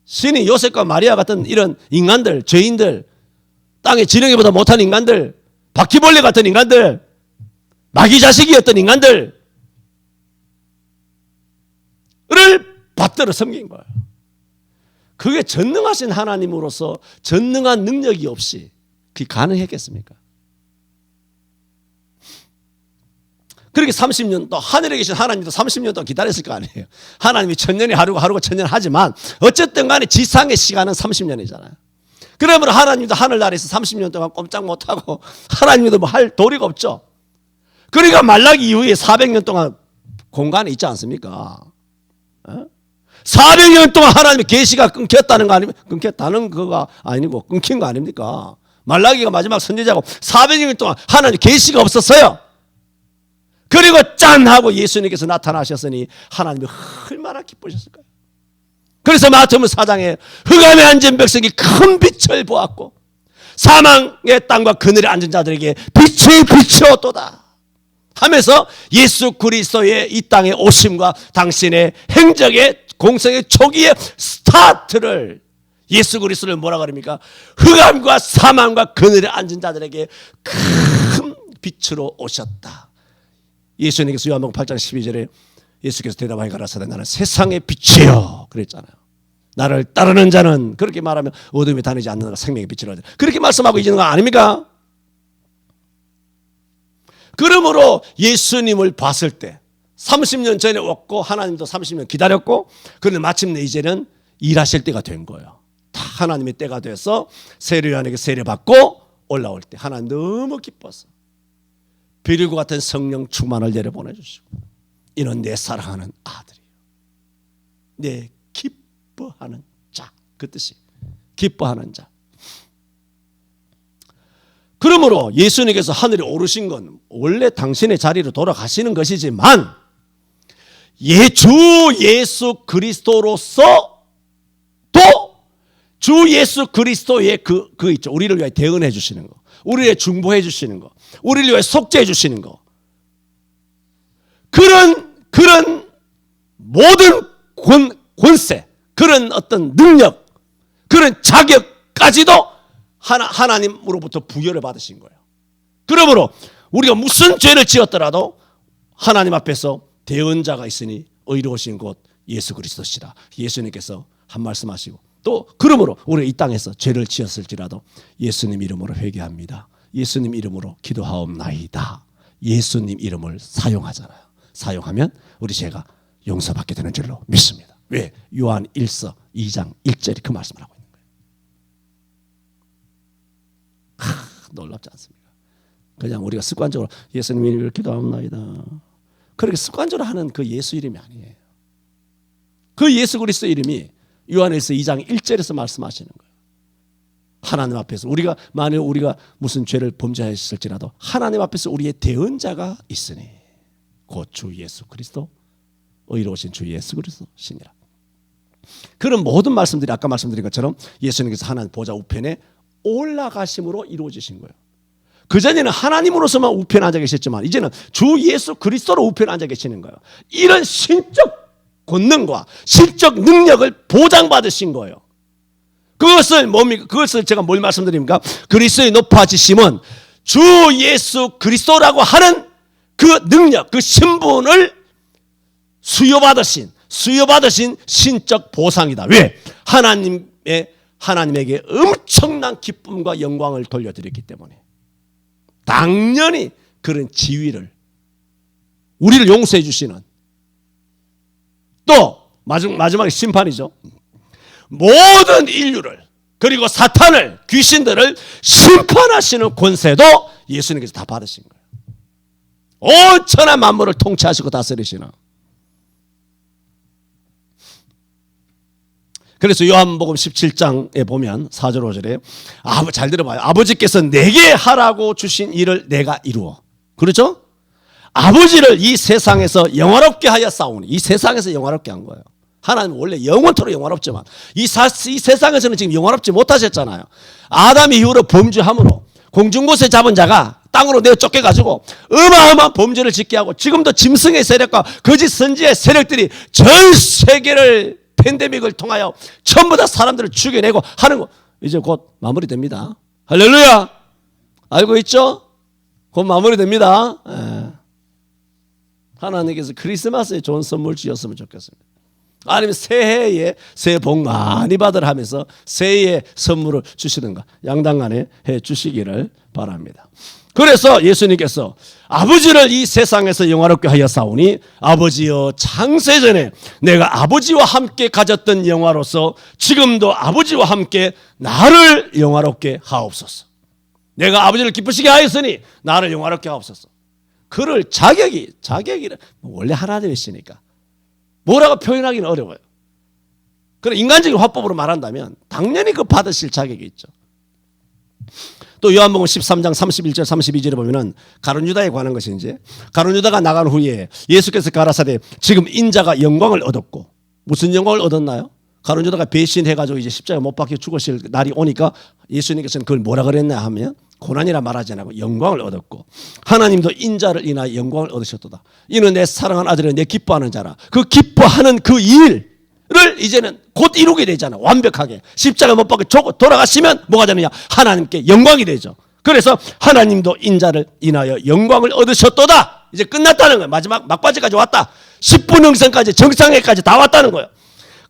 신이 요셉과 마리아 같은 이런 인간들, 죄인들, 땅의 지렁이보다 못한 인간들, 바퀴벌레 같은 인간들, 마귀 자식이었던 인간들을 받들어 섬긴 거예요. 그게 전능하신 하나님으로서 전능한 능력이 없이 그게 가능했겠습니까? 그렇게 30년 또 하늘에 계신 하나님도 30년 동안 기다렸을 거 아니에요. 하나님이 천년이 하루가 천년 하지만 어쨌든 간에 지상의 시간은 30년이잖아요. 그러면 하나님도 하늘나라에서 30년 동안 꼼짝 못하고 하나님도 뭐 할 도리가 없죠. 그러니까 말라기 이후에 400년 동안 공간에 있지 않습니까? 400년 동안 하나님의 계시가 끊겼다는 거 아닙니까? 끊겼다는 거가 아니고 끊긴 거 아닙니까? 말라기가 마지막 선지자고 400년 동안 하나님의 계시가 없었어요. 그리고 짠 하고 예수님께서 나타나셨으니 하나님이 얼마나 기쁘셨을까요? 그래서 마태복음 4장에 흑암에 앉은 백성이 큰 빛을 보았고 사망의 땅과 그늘에 앉은 자들에게 빛이 비추었도다 하면서 예수 그리스도의 이 땅에 오심과 당신의 행적의 공생의 초기의 스타트를, 예수 그리스도를 뭐라 그럽니까? 흑암과 사망과 그늘에 앉은 자들에게 큰 빛으로 오셨다. 예수님께서 요한복음 8장 12절에 예수께서 대답하여 가라사대 나는 세상의 빛이요 그랬잖아요. 나를 따르는 자는, 그렇게 말하면 어둠에 다니지 않는 생명의 빛이라 그렇게 말씀하고 계시는 거 아닙니까? 그러므로 예수님을 봤을 때 30년 전에 왔고 하나님도 30년 기다렸고, 그런데 마침내 이제는 일하실 때가 된 거예요. 다 하나님의 때가 돼서 세례요한에게 세례받고 올라올 때 하나님 너무 기뻐서 비리고 같은 성령 충만을 내려보내주시고 이는 내 사랑하는 아들이요 내 기뻐하는 자, 그 뜻이 기뻐하는 자. 그러므로 예수님께서 하늘에 오르신 건 원래 당신의 자리로 돌아가시는 것이지만 주 예수 그리스도로서 또 주 예수 그리스도의 그 있죠. 우리를 위해 대언해 주시는 거, 우리를 위해 중보해 주시는 거, 우리를 위해 속죄해 주시는 거, 그런 모든 권세, 그런 어떤 능력, 그런 자격까지도 하나님으로부터 부여를 받으신 거예요. 그러므로 우리가 무슨 죄를 지었더라도 하나님 앞에서 대언자가 있으니 의로우신 곳 예수 그리스도시라. 예수님께서 한 말씀하시고, 또 그러므로 우리가 이 땅에서 죄를 지었을지라도 예수님 이름으로 회개합니다, 예수님 이름으로 기도하옵나이다, 예수님 이름을 사용하잖아요. 사용하면 우리 죄가 용서받게 되는 줄로 믿습니다. 왜? 요한 1서 2장 1절이 그 말씀을 하고 있는 거예요. 놀랍지 않습니까? 그냥 우리가 습관적으로 예수님이 이렇게 기도합니다. 그렇게 습관적으로 하는 그 예수 이름이 아니에요. 그 예수 그리스도 이름이 요한일서 2장 1절에서 말씀하시는 거예요. 하나님 앞에서 만일 우리가 무슨 죄를 범죄했을지라도 하나님 앞에서 우리의 대언자가 있으니 곧 주 예수 그리스도, 의로우신 주 예수 그리스도시니라. 그런 모든 말씀들이 아까 말씀드린 것처럼 예수님께서 하나님 보좌 우편에 올라가심으로 이루어지신 거예요. 그전에는 하나님으로서만 우편에 앉아 계셨지만 이제는 주 예수 그리스도로 우편에 앉아 계시는 거예요. 이런 신적 권능과 신적 능력을 보장받으신 거예요. 그것을 뭡니까? 그것을 제가 뭘 말씀드립니까? 그리스도의 높아지심은 주 예수 그리스도라고 하는 그 능력, 그 신분을 수여받으신 신적 보상이다. 왜? 하나님에게 엄청난 기쁨과 영광을 돌려드렸기 때문에. 당연히 그런 지위를 우리를 용서해 주시는, 또 마지막에 심판이죠. 모든 인류를 그리고 사탄을, 귀신들을 심판하시는 권세도 예수님께서 다 받으신 거예요. 온 천하 만물을 통치하시고 다스리시는. 그래서 요한복음 17장에 보면 4절 5절에 잘 들어봐요. 아버지께서 내게 하라고 주신 일을 내가 이루어. 그렇죠? 아버지를 이 세상에서 영화롭게 하여 싸우니, 이 세상에서 영화롭게 한 거예요. 하나님은 원래 영원토록 영화롭지만 이 세상에서는 지금 영화롭지 못하셨잖아요. 아담 이후로 범죄함으로 공중곳에 잡은 자가 땅으로 내어 쫓겨가지고 어마어마한 범죄를 짓게 하고, 지금도 짐승의 세력과 거짓 선지의 세력들이 전 세계를 팬데믹을 통하여 전부 다 사람들을 죽여내고 하는 거 이제 곧 마무리됩니다. 할렐루야. 알고 있죠? 곧 마무리됩니다. 하나님께서 크리스마스에 좋은 선물 주셨으면 좋겠습니다. 아니면 새해에 새해 복 많이 받으라 하면서 새해에 선물을 주시든가 양당간에 해 주시기를 바랍니다. 그래서 예수님께서 아버지를 이 세상에서 영화롭게 하여 싸우니 아버지여 창세전에 내가 아버지와 함께 가졌던 영화로서 지금도 아버지와 함께 나를 영화롭게 하옵소서. 내가 아버지를 기쁘시게 하였으니 나를 영화롭게 하옵소서. 그럴 자격이 원래 하나님이시니까 뭐라고 표현하기는 어려워요. 그런 인간적인 화법으로 말한다면 당연히 그 받으실 자격이 있죠. 또 요한복음 13장 31절 32절에 보면은 가룟 유다에 관한 것이 이제 가룟 유다가 나간 후에 예수께서 가라사대 지금 인자가 영광을 얻었고, 무슨 영광을 얻었나요? 가룟 유다가 배신해가지고 이제 십자가 못 박혀 죽으실 날이 오니까 예수님께서는 그걸 뭐라 그랬나 하면 고난이라 말하지 않고 영광을 얻었고, 하나님도 인자를 인하여 영광을 얻으셨도다. 이는 내 사랑하는 아들은 내 기뻐하는 자라. 그 기뻐하는 그 일을 이제는 곧 이루게 되잖아. 완벽하게 십자가 못 박혀 돌아가시면 뭐가 되느냐? 하나님께 영광이 되죠. 그래서 하나님도 인자를 인하여 영광을 얻으셨도다. 이제 끝났다는 거예요. 마지막 막바지까지 왔다. 10분 영생까지 정상회까지 다 왔다는 거예요.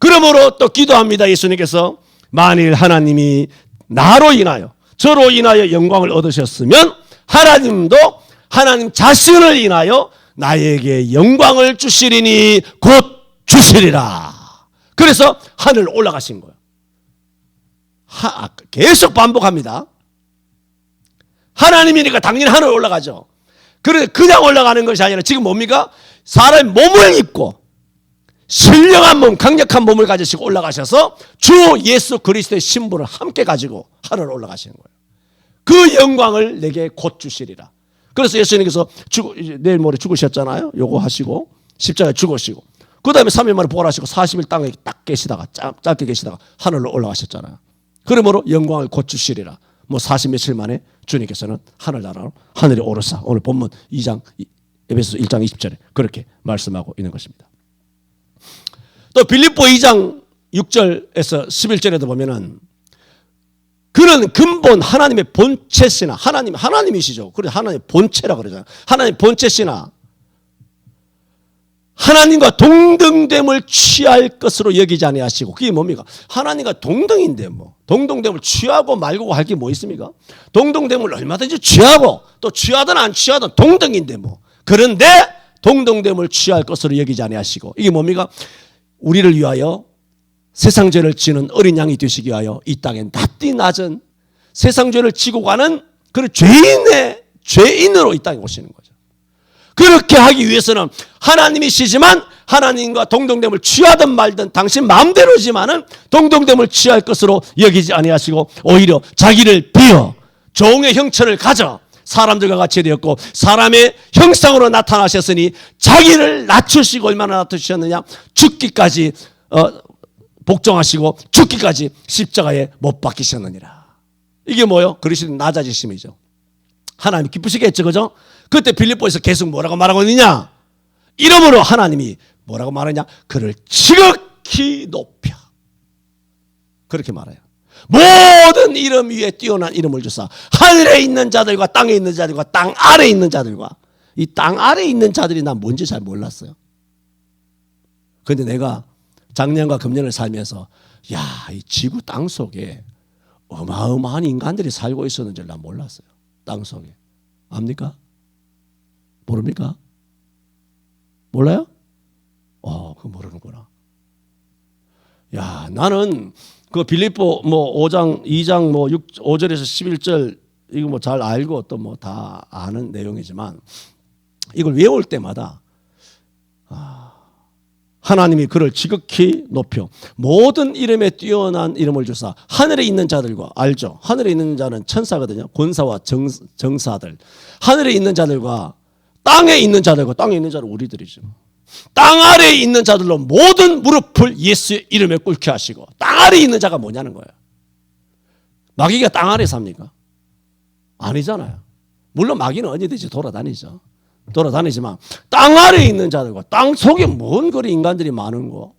그러므로 또 기도합니다. 예수님께서 만일 하나님이 나로 인하여 저로 인하여 영광을 얻으셨으면 하나님도 하나님 자신을 인하여 나에게 영광을 주시리니 곧 주시리라. 그래서 하늘 올라가신 거예요. 계속 반복합니다. 하나님이니까 당연히 하늘 올라가죠. 그냥 올라가는 것이 아니라 지금 뭡니까? 사람의 몸을 입고 신령한 몸, 강력한 몸을 가지시고 올라가셔서 주 예수 그리스도의 신분을 함께 가지고 하늘 올라가시는 거예요. 그 영광을 내게 곧 주시리라. 그래서 예수님께서 내일 모레 죽으셨잖아요. 요거 하시고 십자가에 죽으시고 그 다음에 3일 만에 부활하시고 40일 땅에 딱 계시다가 짧게 계시다가 하늘로 올라가셨잖아요. 그러므로 영광을 곧 주시리라. 뭐 40 며칠 만에 주님께서는 하늘나라로 하늘에 오르사, 오늘 본문 2장 에베소서 1장 20절에 그렇게 말씀하고 있는 것입니다. 또 빌립보 2장 6절에서 11절에도 보면은 그는 근본 하나님의 본체시나 하나님이시죠. 그래서 하나님의 본체라 그러잖아요. 하나님의 본체시나 하나님과 동등됨을 취할 것으로 여기지 아니하시고, 그게 뭡니까? 하나님과 동등인데 뭐 동등됨을 취하고 말고 할 게 뭐 있습니까? 동등됨을 얼마든지 취하고 또 취하든 안 취하든 동등인데 뭐, 그런데 동등됨을 취할 것으로 여기지 아니하시고, 이게 뭡니까? 우리를 위하여 세상 죄를 지는 어린 양이 되시기 위하여 이 땅에 낮디 낮은 세상 죄를 지고 가는 그런 죄인으로 이 땅에 오시는 거죠. 그렇게 하기 위해서는 하나님이시지만 하나님과 동등됨을 취하든 말든 당신 마음대로지만은 동등됨을 취할 것으로 여기지 아니하시고 오히려 자기를 비어 종의 형체를 가져 사람들과 같이 되었고 사람의 형상으로 나타나셨으니 자기를 낮추시고 얼마나 낮추셨느냐 죽기까지 복종하시고 죽기까지 십자가에 못 박히셨느니라. 이게 뭐요? 그리스도의 낮아지심이죠. 하나님 기쁘시겠죠, 그죠? 그때 빌립보에서 계속 뭐라고 말하고 있느냐? 이러므로 하나님이 뭐라고 말하냐? 그를 지극히 높여. 그렇게 말해요. 모든 이름 위에 뛰어난 이름을 주사 하늘에 있는 자들과 땅에 있는 자들과 땅 아래에 있는 자들과 이 땅 아래에 있는 자들이 난 뭔지 잘 몰랐어요. 그런데 내가 작년과 금년을 살면서 이 지구 땅 속에 어마어마한 인간들이 살고 있었는 줄 난 몰랐어요. 땅 속에. 압니까? 모릅니까? 몰라요? 그거 모르는구나. 나는 그 빌립보 5장, 2장 5절에서 11절 이거 잘 알고 또 다 아는 내용이지만 이걸 외울 때마다 하나님이 그를 지극히 높여 모든 이름에 뛰어난 이름을 주사 하늘에 있는 자들과 알죠? 하늘에 있는 자는 천사거든요. 권사와 정사들. 하늘에 있는 자들과 땅에 있는 자들과 땅에 있는 자는 우리들이죠. 땅 아래에 있는 자들로 모든 무릎을 예수의 이름에 꿇게 하시고 땅 아래에 있는 자가 뭐냐는 거예요. 마귀가 땅 아래에 삽니까? 아니잖아요. 물론 마귀는 언제든지 돌아다니지만 땅 아래에 있는 자들과 땅 속에 뭔 그리 인간들이 많은 거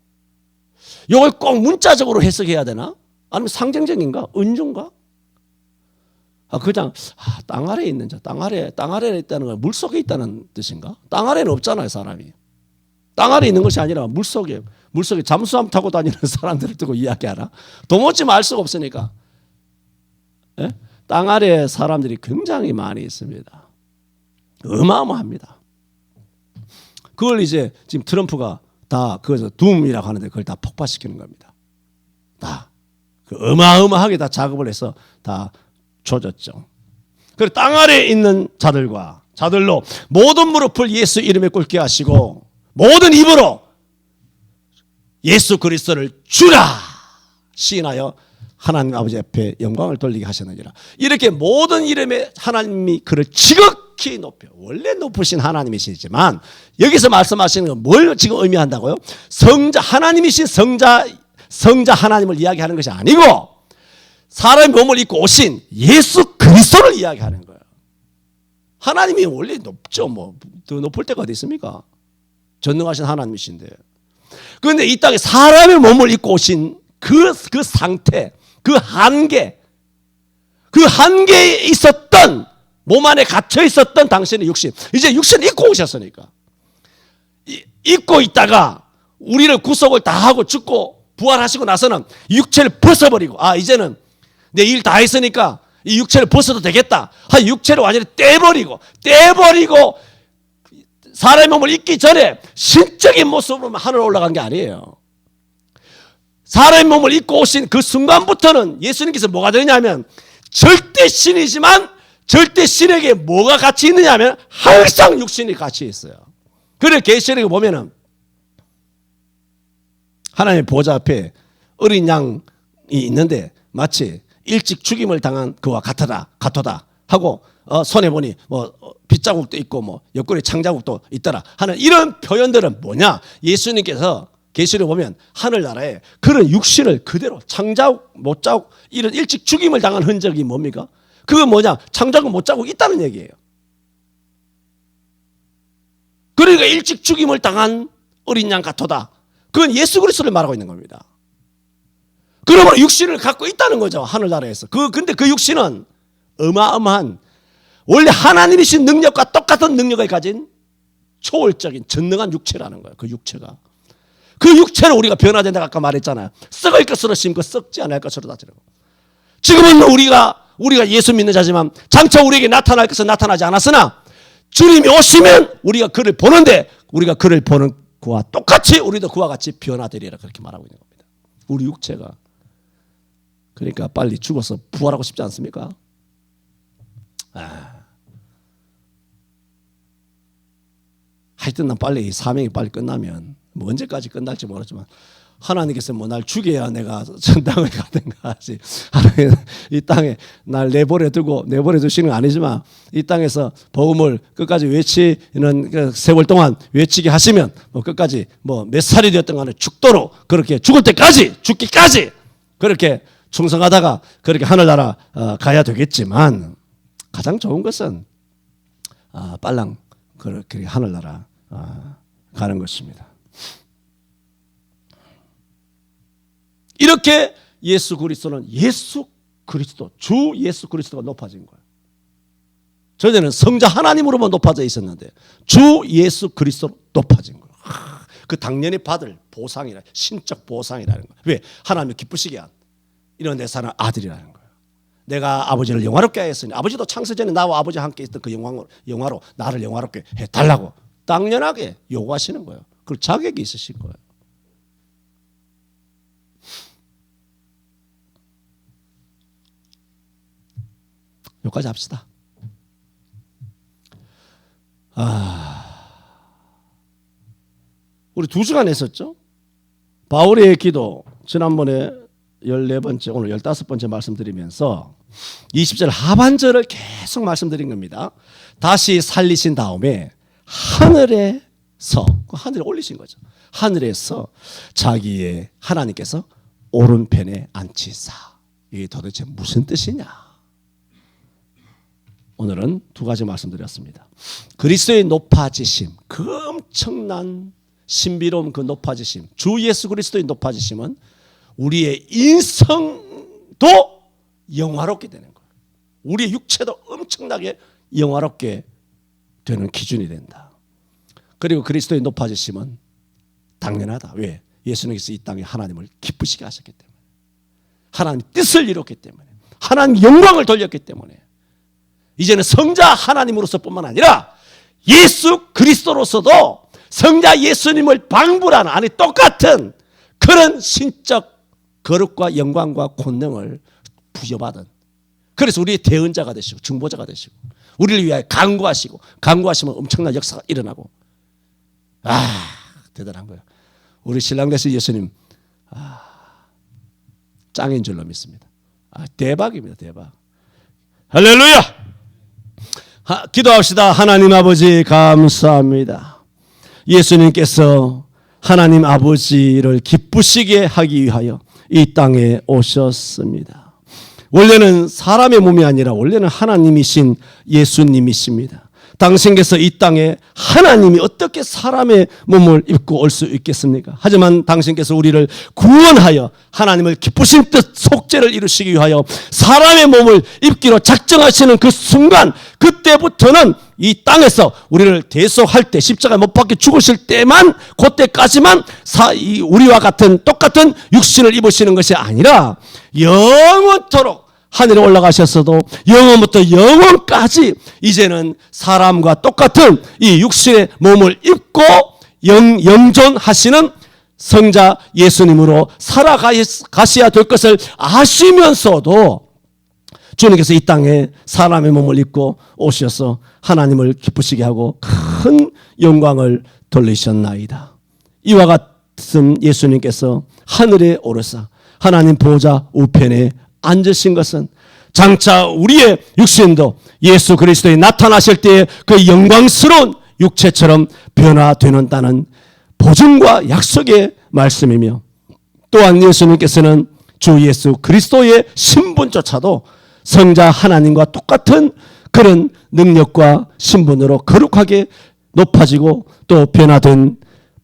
이걸 꼭 문자적으로 해석해야 되나? 아니면 상징적인가? 은중가? 그냥 땅 아래에 있는 자, 땅 아래에 있다는 건 물속에 있다는 뜻인가? 땅 아래는 없잖아요, 사람이. 땅 아래에 있는 것이 아니라 물속에 잠수함 타고 다니는 사람들을 두고 이야기하나? 도무지 알 수가 없으니까. 예? 땅 아래에 사람들이 굉장히 많이 있습니다. 어마어마합니다. 그걸 이제 지금 트럼프가 다 그것을 둠이라고 하는데 그걸 다 폭파시키는 겁니다. 다 그 어마어마하게 다 작업을 해서 다 조졌죠. 그리고 땅 아래에 있는 자들로 모든 무릎을 예수 이름에 꿇게 하시고 모든 입으로 예수 그리스도를 주라 시인하여 하나님 아버지 앞에 영광을 돌리게 하셨느니라. 이렇게 모든 이름에 하나님이 그를 지극히 높여. 원래 높으신 하나님이시지만 여기서 말씀하시는 건 뭘 지금 의미한다고요? 하나님이신 성자 하나님을 이야기하는 것이 아니고 사람의 몸을 입고 오신 예수 그리스도를 이야기하는 거예요. 하나님이 원래 높죠. 더 높을 때가 어디 있습니까? 전능하신 하나님이신데. 그런데 이 땅에 사람의 몸을 입고 오신 그 상태, 그 한계에 있었던 몸 안에 갇혀 있었던 당신의 육신, 이제 육신을 입고 오셨으니까 입고 있다가 우리를 구속을 다 하고 죽고 부활하시고 나서는 육체를 벗어버리고 이제는 내 일 다 했으니까 이 육체를 벗어도 되겠다. 육체를 완전히 떼버리고 사람의 몸을 입기 전에 신적인 모습으로 하늘에 올라간 게 아니에요. 사람의 몸을 입고 오신 그 순간부터는 예수님께서 뭐가 되냐면 절대 신이지만 절대 신에게 뭐가 같이 있느냐면 항상 육신이 같이 있어요. 그래 계시록에 보면은 하나님의 보좌 앞에 어린 양이 있는데 마치 일찍 죽임을 당한 그와 같도다 하고 손에 보니 빗자국도 있고 옆구리 창자국도 있더라 하는 이런 표현들은 뭐냐? 예수님께서 계시록 보면 하늘나라에 그런 육신을 그대로 창자국, 못자국 이런 일찍 죽임을 당한 흔적이 뭡니까? 그건 뭐냐? 창자국, 못자국 있다는 얘기예요. 그러니까 일찍 죽임을 당한 어린 양 같도다. 그건 예수 그리스도를 말하고 있는 겁니다. 그러므로 육신을 갖고 있다는 거죠. 하늘나라에서. 근데 그 육신은 어마어마한 원래 하나님이신 능력과 똑같은 능력을 가진 초월적인 전능한 육체라는 거예요. 그 육체가. 그 육체를 우리가 변화된다고 아까 말했잖아요. 썩을 것으로 심고 썩지 않을 것으로 다지라고. 지금은 우리가 예수 믿는 자지만 장차 우리에게 나타날 것은 나타나지 않았으나 주님이 오시면 우리가 그를 보는데 우리가 그를 보는 그와 똑같이 우리도 그와 같이 변화되리라 그렇게 말하고 있는 겁니다. 우리 육체가. 그러니까 빨리 죽어서 부활하고 싶지 않습니까? 하여튼 난 빨리 이 사명이 빨리 끝나면 뭐 언제까지 끝날지 모르지만 하나님께서 뭐 날 죽여야 내가 천당을 가든가 하지. 하나님 이 땅에 날 내버려 두시는 건 아니지만 이 땅에서 복음을 끝까지 외치는 그 세월 동안 외치게 하시면 뭐 끝까지 뭐 몇 살이 되었든 간에 죽도록 그렇게 죽을 때까지 죽기까지 그렇게 충성하다가 그렇게 하늘나라 가야 되겠지만 가장 좋은 것은 빨랑 그렇게 하늘나라 가는 것입니다. 이렇게 예수 그리스도는 주 예수 그리스도가 높아진 거예요. 전에는 성자 하나님으로만 높아져 있었는데 주 예수 그리스도로 높아진 거예요. 그 당연히 받을 보상이라, 신적 보상이라는 거예요. 왜? 하나님을 기쁘시게 한 이런 내 사는 아들이라는 거예요. 내가 아버지를 영화롭게 하였으니 아버지도 창세 전에 나와 아버지와 함께 있던 그 영화로 나를 영화롭게 해달라고 당연하게 요구하시는 거예요. 그 자격이 있으실 거예요. 여기까지 합시다. 우리 2시간 했었죠? 바울의 기도 지난번에 14번째 오늘 15번째 말씀드리면서 20절 하반절을 계속 말씀드린 겁니다. 다시 살리신 다음에 하늘에서 하늘에 올리신 거죠. 하늘에서 자기의 하나님께서 오른편에 앉히사. 이게 도대체 무슨 뜻이냐? 오늘은 2가지 말씀드렸습니다. 그리스도의 높아지심, 그 엄청난 신비로운 그 높아지심, 주 예수 그리스도의 높아지심은 우리의 인성도 영화롭게 되는 거예요. 우리의 육체도 엄청나게 영화롭게 되는 기준이 된다. 그리고 그리스도의 높아지심은 당연하다. 왜? 예수님께서 이 땅에 하나님을 기쁘시게 하셨기 때문에, 하나님 뜻을 이뤘기 때문에, 하나님 영광을 돌렸기 때문에 이제는 성자 하나님으로서 뿐만 아니라 예수 그리스도로서도 성자 예수님을 방불하는 아니 똑같은 그런 신적 거룩과 영광과 권능을 부여받은, 그래서 우리의 대언자가 되시고 중보자가 되시고 우리를 위하여 간구하시면 엄청난 역사가 일어나고, 대단한 거예요. 우리 신랑 되신 예수님 짱인 줄로 믿습니다. 대박입니다. 대박. 할렐루야. 기도합시다. 하나님 아버지 감사합니다. 예수님께서 하나님 아버지를 기쁘시게 하기 위하여 이 땅에 오셨습니다. 원래는 사람의 몸이 아니라 원래는 하나님이신 예수님이십니다. 당신께서 이 땅에 하나님이 어떻게 사람의 몸을 입고 올 수 있겠습니까? 하지만 당신께서 우리를 구원하여 하나님을 기쁘신 뜻 속죄를 이루시기 위하여 사람의 몸을 입기로 작정하시는 그 순간, 그때부터는 이 땅에서 우리를 대속할 때, 십자가에 못 박혀 죽으실 때만, 그때까지만 우리와 똑같은 육신을 입으시는 것이 아니라 영원토록 하늘에 올라가셨어도 영원부터 영원까지 이제는 사람과 똑같은 이 육신의 몸을 입고 영존하시는 성자 예수님으로 살아가셔야 될 것을 아시면서도 주님께서 이 땅에 사람의 몸을 입고 오셔서 하나님을 기쁘시게 하고 큰 영광을 돌리셨나이다. 이와 같은 예수님께서 하늘에 오르사 하나님 보좌 우편에 앉으신 것은 장차 우리의 육신도 예수 그리스도에 나타나실 때의 그 영광스러운 육체처럼 변화되는다는 보증과 약속의 말씀이며, 또한 예수님께서는 주 예수 그리스도의 신분조차도 성자 하나님과 똑같은 그런 능력과 신분으로 거룩하게 높아지고 또 변화된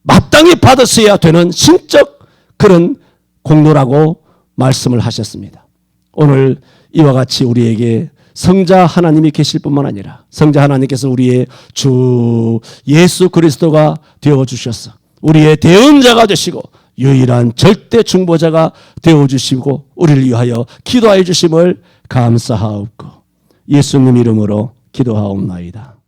마땅히 받으셔야 되는 신적 그런 공로라고 말씀을 하셨습니다. 오늘 이와 같이 우리에게 성자 하나님이 계실 뿐만 아니라 성자 하나님께서 우리의 주 예수 그리스도가 되어주셔서 우리의 대언자가 되시고 유일한 절대 중보자가 되어주시고 우리를 위하여 기도하여 주심을 감사하옵고 예수님 이름으로 기도하옵나이다.